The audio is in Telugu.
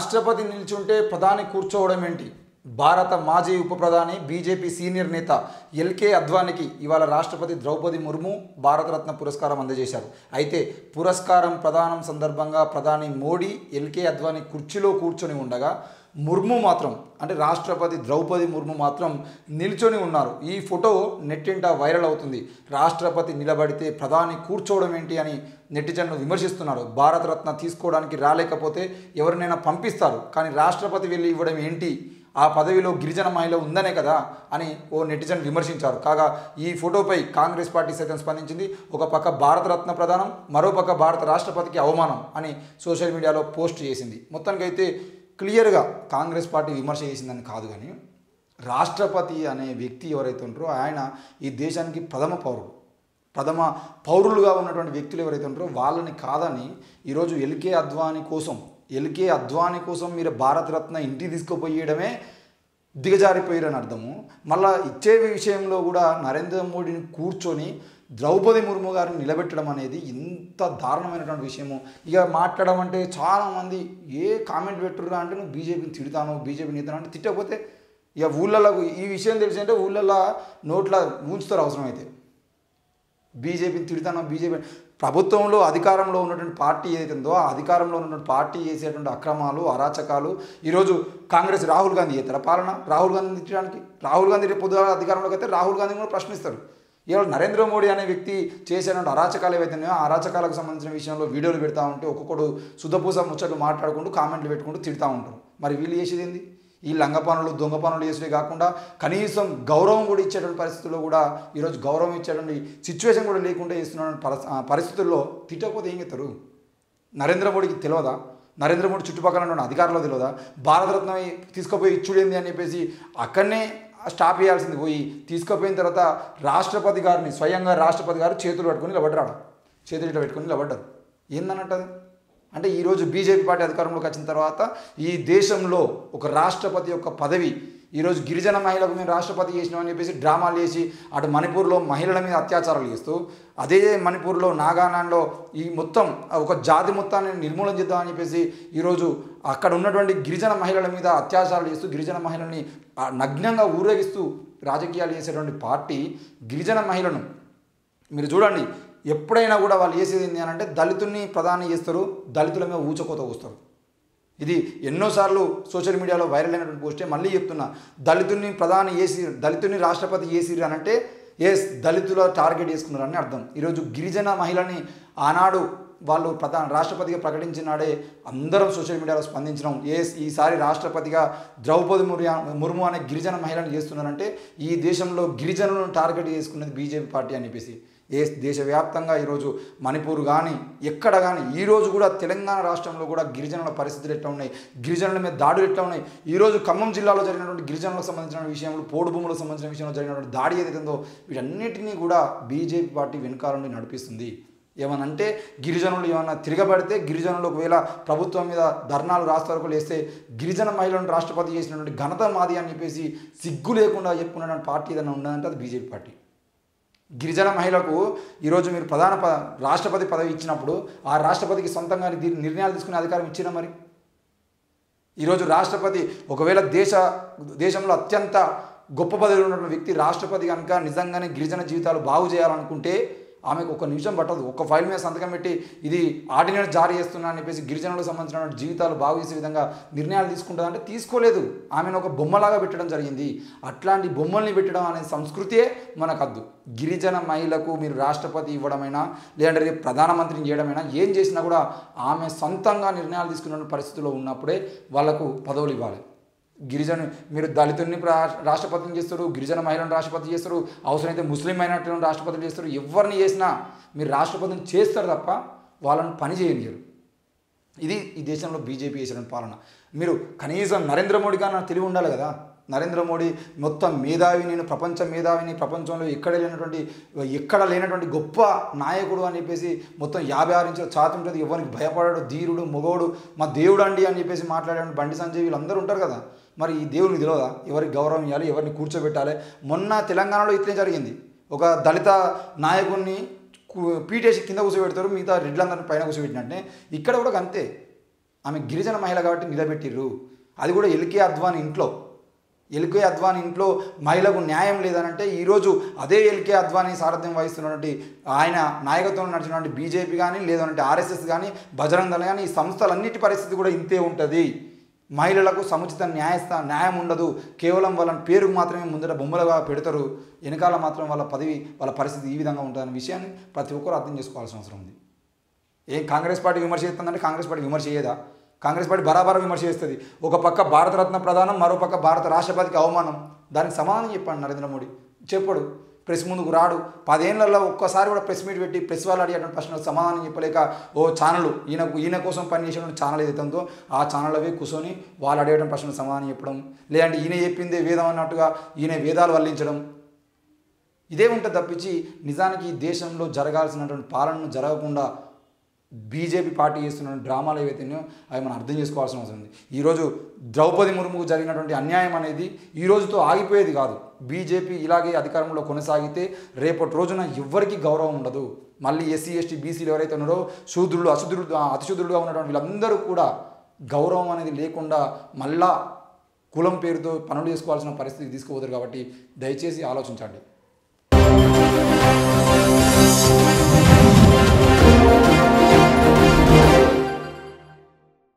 రాష్ట్రపతి నిల్చుంటే ప్రధాని కూర్చోవడం ఏంటి? భారత మాజీ ఉప ప్రధాని బీజేపీ సీనియర్ నేత ఎల్కే అద్వానీకి ఇవాళ రాష్ట్రపతి ద్రౌపది ముర్ము భారతరత్న పురస్కారం అందజేశారు. అయితే పురస్కారం ప్రదానం సందర్భంగా ప్రధాని మోడీ ఎల్కే అద్వానీ కుర్చీలో కూర్చొని ఉండగా ముర్ము మాత్రం అంటే రాష్ట్రపతి ద్రౌపది ముర్ము మాత్రం నిల్చొని ఉన్నారు. ఈ ఫోటో నెట్టింట వైరల్ అవుతుంది. రాష్ట్రపతి నిలబడితే ప్రధాని కూర్చోవడం ఏంటి అని నెటిజన్లు విమర్శిస్తున్నారు. భారతరత్న తీసుకోవడానికి రాలేకపోతే ఎవరినైనా పంపిస్తారు, కానీ రాష్ట్రపతి వెళ్ళి ఇవ్వడం ఏంటి? ఆ పదవిలో గిరిజన మహిళ ఉందనే కదా అని ఓ నెటిజన్ విమర్శించారు. కాగా ఈ ఫోటోపై కాంగ్రెస్ పార్టీ సైతం స్పందించింది. ఒక పక్క భారతరత్న ప్రదానం, మరోపక్క భారత రాష్ట్రపతికి అవమానం అని సోషల్ మీడియాలో పోస్ట్ చేసింది. మొత్తానికైతే క్లియర్గా కాంగ్రెస్ పార్టీ విమర్శ చేసిందని కాదు, కానీ రాష్ట్రపతి అనే వ్యక్తి ఎవరైతే ఉంటారో ఆయన ఈ దేశానికి ప్రథమ పౌరులుగా ఉన్నటువంటి వ్యక్తులు ఎవరైతే ఉంటారో వాళ్ళని కాదని ఈరోజు ఎల్కే అద్వానీ కోసం మీరు భారతరత్న ఇంటికి తీసుకుపోయడమే దిగజారిపోయారని అర్థము. మళ్ళీ ఇచ్చే విషయంలో కూడా నరేంద్ర మోడీని కూర్చొని ద్రౌపది ముర్ము గారిని నిలబెట్టడం అనేది ఇంత దారుణమైనటువంటి విషయము. ఇక మాట్లాడడం అంటే చాలామంది ఏ కామెంట్ పెట్టుర్రా అంటే నువ్వు బీజేపీని తిడతాను, బీజేపీ నేతను అంటే తిట్టకపోతే ఇక ఊళ్ళల్లో ఈ విషయం తెలిసి అంటే ఊళ్ళల్లో నోట్ల ఉంచుతారు అవసరమైతే. బీజేపీని తిడతాను, బీజేపీ ప్రభుత్వంలో అధికారంలో ఉన్నటువంటి పార్టీ ఏదైతే ఉందో ఆ అధికారంలో ఉన్నటువంటి పార్టీ చేసేటువంటి అక్రమాలు అరాచకాలు ఈరోజు కాంగ్రెస్ రాహుల్ గాంధీ చేస్తారా పాలన? రాహుల్ గాంధీని తిట్టడానికి రాహుల్ గాంధీ రేపు పొద్దుగా అధికారంలోకి అయితే రాహుల్ గాంధీ కూడా ప్రశ్నిస్తారు. ఇవాళ నరేంద్ర మోడీ అనే వ్యక్తి చేసేటువంటి అరాచకాలు ఏవైతే ఉన్నాయో ఆ అరాచకాలకు సంబంధించిన విషయంలో వీడియోలు పెడతా ఉంటే ఒక్కొక్కడు శుద్ధపూస ముచ్చట్లు మాట్లాడుకుంటూ కామెంట్లు పెట్టుకుంటూ తిడతా ఉంటారు. మరి వీళ్ళు చేసేది ఏంది? ఈ లంగ పనులు దొంగ పనులు చేసే కాకుండా కనీసం గౌరవం కూడా ఇచ్చేటువంటి పరిస్థితుల్లో కూడా ఈరోజు గౌరవం ఇచ్చేటువంటి సిచ్యువేషన్ కూడా లేకుండా చేస్తున్న పరిస్థితుల్లో తిట్టకపోతే ఏం చేస్తారు? నరేంద్ర మోడీకి తెలియదా? నరేంద్ర మోడీ చుట్టుపక్కల ఉన్న అధికారులు తెలియదా? భారతరత్న తీసుకుపోయి ఇచ్చుడేంది అని చెప్పేసి అక్కడనే స్టాప్ చేయాల్సింది పోయి తీసుకుపోయిన తర్వాత స్వయంగా రాష్ట్రపతి గారు చేతులు పట్టుకొని నిలబడ్డాడు. చేతులు ఇట్లా పెట్టుకొని నిలబడ్డారు. ఏందన్నట్టు అంటే ఈరోజు బీజేపీ పార్టీ అధికారంలోకి వచ్చిన తర్వాత ఈ దేశంలో ఒక రాష్ట్రపతి యొక్క పదవి ఈరోజు గిరిజన మహిళకు మేము రాష్ట్రపతి చేసినామని చెప్పేసి డ్రామాలు చేసి అటు మణిపూర్లో మహిళల మీద అత్యాచారాలు చేస్తూ అదే మణిపూర్లో నాగాలాండ్లో ఈ మొత్తం ఒక జాతి మొత్తాన్ని నిర్మూలన చేద్దామని చెప్పేసి ఈరోజు అక్కడ ఉన్నటువంటి గిరిజన మహిళల మీద అత్యాచారాలు చేస్తూ గిరిజన మహిళల్ని నగ్నంగా ఊరేగిస్తూ రాజకీయాలు చేసేటువంటి పార్టీ గిరిజన మహిళను మీరు చూడండి. ఎప్పుడైనా కూడా వాళ్ళు చేసేది ఏంటి అని అంటే దళితుల్ని ప్రధాని చేస్తారు, దళితుల మీద ఊచకోత వస్తారు. ఇది ఎన్నోసార్లు సోషల్ మీడియాలో వైరల్ అయినటువంటి పోస్టే. మళ్ళీ చెప్తున్నా, దళితుల్ని ప్రధాని చేసి దళితుల్ని రాష్ట్రపతి చేసిరు అని అంటే దళితుల టార్గెట్ చేసుకున్నారని అర్థం. ఈరోజు గిరిజన మహిళని ఆనాడు వాళ్ళు రాష్ట్రపతిగా ప్రకటించినాడే అందరం సోషల్ మీడియాలో స్పందించినాం. ఈసారి రాష్ట్రపతిగా ద్రౌపది ముర్ము అనే గిరిజన మహిళను చేస్తున్నారంటే ఈ దేశంలో గిరిజనులను టార్గెట్ చేసుకున్నది బీజేపీ పార్టీ అని చెప్పేసి దేశవ్యాప్తంగా ఈరోజు మణిపూర్ కానీ ఎక్కడ కానీ ఈరోజు కూడా తెలంగాణ రాష్ట్రంలో కూడా గిరిజనుల పరిస్థితులు ఎట్లా ఉన్నాయి, గిరిజనుల మీద దాడులు ఎట్లా ఉన్నాయి, ఈరోజు ఖమ్మం జిల్లాలో జరిగినటువంటి గిరిజనులకు సంబంధించిన విషయంలో పోడు భూములకు సంబంధించిన విషయంలో జరిగినటువంటి దాడి ఏదైతుందో వీటన్నిటినీ కూడా బీజేపీ పార్టీ వెనుకాల నుండి నడిపిస్తుంది. ఏమనంటే గిరిజనులు ఏమన్నా తిరగబడితే గిరిజనులు ఒకవేళ ప్రభుత్వం మీద ధర్నాలు రాస్తారోకలు వేస్తే గిరిజన మహిళలను రాష్ట్రపతి చేసినటువంటి ఘనత మాది అని చెప్పేసి సిగ్గు లేకుండా చెప్పుకున్నటువంటి పార్టీ ఏదైనా ఉన్నదంటే అది బీజేపీ పార్టీ. గిరిజన మహిళకు ఈరోజు మీరు రాష్ట్రపతి పదవి ఇచ్చినప్పుడు ఆ రాష్ట్రపతికి సొంతంగా నిర్ణయాలు తీసుకునే అధికారం ఇచ్చినా మరి? ఈరోజు రాష్ట్రపతి ఒకవేళ దేశంలో అత్యంత గొప్ప పదవిలో ఉన్నటువంటి వ్యక్తి రాష్ట్రపతి కనుక నిజంగానే గిరిజన జీవితాలు బాగు చేయాలనుకుంటే ఆమెకు ఒక నిమిషం పట్టదు. ఒక ఫైల్ మీద సంతకం పెట్టి ఇది ఆర్డినెన్స్ జారీ చేస్తున్నా అని చెప్పేసి గిరిజనులకు సంబంధించిన జీవితాలు బాగు చేసే విధంగా నిర్ణయాలు తీసుకుంటుందంటే తీసుకోలేదు. ఆమెను ఒక బొమ్మలాగా పెట్టడం జరిగింది. అట్లాంటి బొమ్మల్ని పెట్టడం అనే సంస్కృతియే మనకద్దు. గిరిజన మహిళకు మీరు రాష్ట్రపతి ఇవ్వడమైనా లేదంటే రేపు ప్రధానమంత్రిని చేయడమైనా ఏం చేసినా కూడా ఆమె సొంతంగా నిర్ణయాలు తీసుకున్న పరిస్థితుల్లో ఉన్నప్పుడే వాళ్లకు పదవులు ఇవ్వాలి. మీరు దళితుల్ని రాష్ట్రపతిని చేస్తారు, గిరిజన మహిళను రాష్ట్రపతి చేస్తారు, అవసరమైతే ముస్లిం మైనార్టీలను రాష్ట్రపతిని చేస్తారు. ఎవరిని చేసినా మీరు రాష్ట్రపతిని చేస్తారు తప్ప వాళ్ళని పని చేయలేరు. ఇది ఈ దేశంలో బీజేపీ చేసిన పాలన. మీరు కనీసం నరేంద్ర మోడీ కన్నా తెలివి ఉండాలి కదా. నరేంద్ర మోడీ మొత్తం మేధావి, నేను ప్రపంచ మేధావిని, ప్రపంచంలో ఎక్కడ లేనటువంటి గొప్ప నాయకుడు అని చెప్పేసి మొత్తం 56 ఇంచుల ఛాతి ఉంటుంది, ఎవరికి భయపడాడు, ధీరుడు, మొగోడు, మా దేవుడు అండి అని చెప్పేసి మాట్లాడే బండి సంజయ్ వీళ్ళందరూ ఉంటారు కదా. మరి ఈ దేవునికి తెలియదా ఎవరికి గౌరవం ఇవ్వాలి, ఎవరిని కూర్చోబెట్టాలి? మొన్న తెలంగాణలో ఇట్లే జరిగింది. ఒక దళిత నాయకుడిని పీటేసి కింద కూర్చోబెడతారు, మిగతా రెడ్లందరినీ పైన కూర్చోబెట్టినట్టే ఇక్కడ కూడా అంతే. ఆమె గిరిజన మహిళ కాబట్టి నిలబెట్టిర్రు. అది కూడా ఎల్కే అద్వానీ ఇంట్లో. ఎల్కే అద్వానీ ఇంట్లో మహిళకు న్యాయం లేదనంటే ఈరోజు అదే ఎల్కే అద్వానీ సారథ్యం వహిస్తున్నటువంటి ఆయన నాయకత్వంలో నడిచినటువంటి బీజేపీ కానీ లేదంటే ఆర్ఎస్ఎస్ కానీ బజరంగ్ దళ కానీ ఈ సంస్థలన్నిటి పరిస్థితి కూడా ఇంతే ఉంటుంది. మహిళలకు సముచిత న్యాయం ఉండదు. కేవలం వాళ్ళని పేరుకు మాత్రమే ముందర బొమ్మలుగా పెడతారు, వెనకాల మాత్రం వాళ్ళ పదవి వాళ్ళ పరిస్థితి ఈ విధంగా ఉంటుందనే విషయాన్ని ప్రతి ఒక్కరు అర్థం చేసుకోవాల్సిన అవసరం ఉంది. ఏం కాంగ్రెస్ పార్టీ విమర్శ చేస్తుందంటే కాంగ్రెస్ పార్టీ విమర్శ చేయదా? కాంగ్రెస్ పార్టీ బరాబర విమర్శ చేస్తుంది. ఒక పక్క భారతరత్న ప్రధానం, మరో పక్క భారత రాష్ట్రపతికి అవమానం. దానికి సమాధానం చెప్పాడు నరేంద్ర మోడీ. చెప్పడు, ప్రెస్ ముందుకు రాడు. 10 ఏళ్లలో ఒక్కసారి కూడా ప్రెస్ మీట్ పెట్టి ప్రెస్ వాళ్ళు అడిగేటువంటి ప్రశ్నలకు సమాధానం చెప్పలేక ఓ ఛానల్ ఈయన కోసం పనిచేసేటువంటి ఛానల్ ఏదైతే ఉందో ఆ ఛానల్ అవి కూర్చొని వాళ్ళు అడిగేటువంటి ప్రశ్నలకు సమాధానం చెప్పడం, లేదంటే ఈయన చెప్పిందే వేదం అన్నట్టుగా ఈయన వేదాలు వల్లించడం, ఇదే ఉంటుంది తప్పించి నిజానికి ఈ దేశంలో జరగాల్సినటువంటి పాలనను జరగకుండా బీజేపీ పార్టీ చేస్తున్న డ్రామాలు ఏవైతేనో అవి మనం అర్థం చేసుకోవాల్సిన అవసరం ఉంది. ఈరోజు ద్రౌపది ముర్ముకు జరిగినటువంటి అన్యాయం అనేది ఈ రోజుతో ఆగిపోయేది కాదు. బీజేపీ ఇలాగే అధికారంలో కొనసాగితే రేపటి రోజున ఎవ్వరికీ గౌరవం ఉండదు. మళ్ళీ ఎస్సీ ఎస్టీ బీసీలు ఎవరైతే ఉన్నారో శూద్రులు అతిశూద్రులుగా ఉన్నటువంటి వీళ్ళందరూ కూడా గౌరవం అనేది లేకుండా మళ్ళా కులం పేరుతో పనులు చేసుకోవాల్సిన పరిస్థితికి తీసుకుపోతారు. కాబట్టి దయచేసి ఆలోచించండి.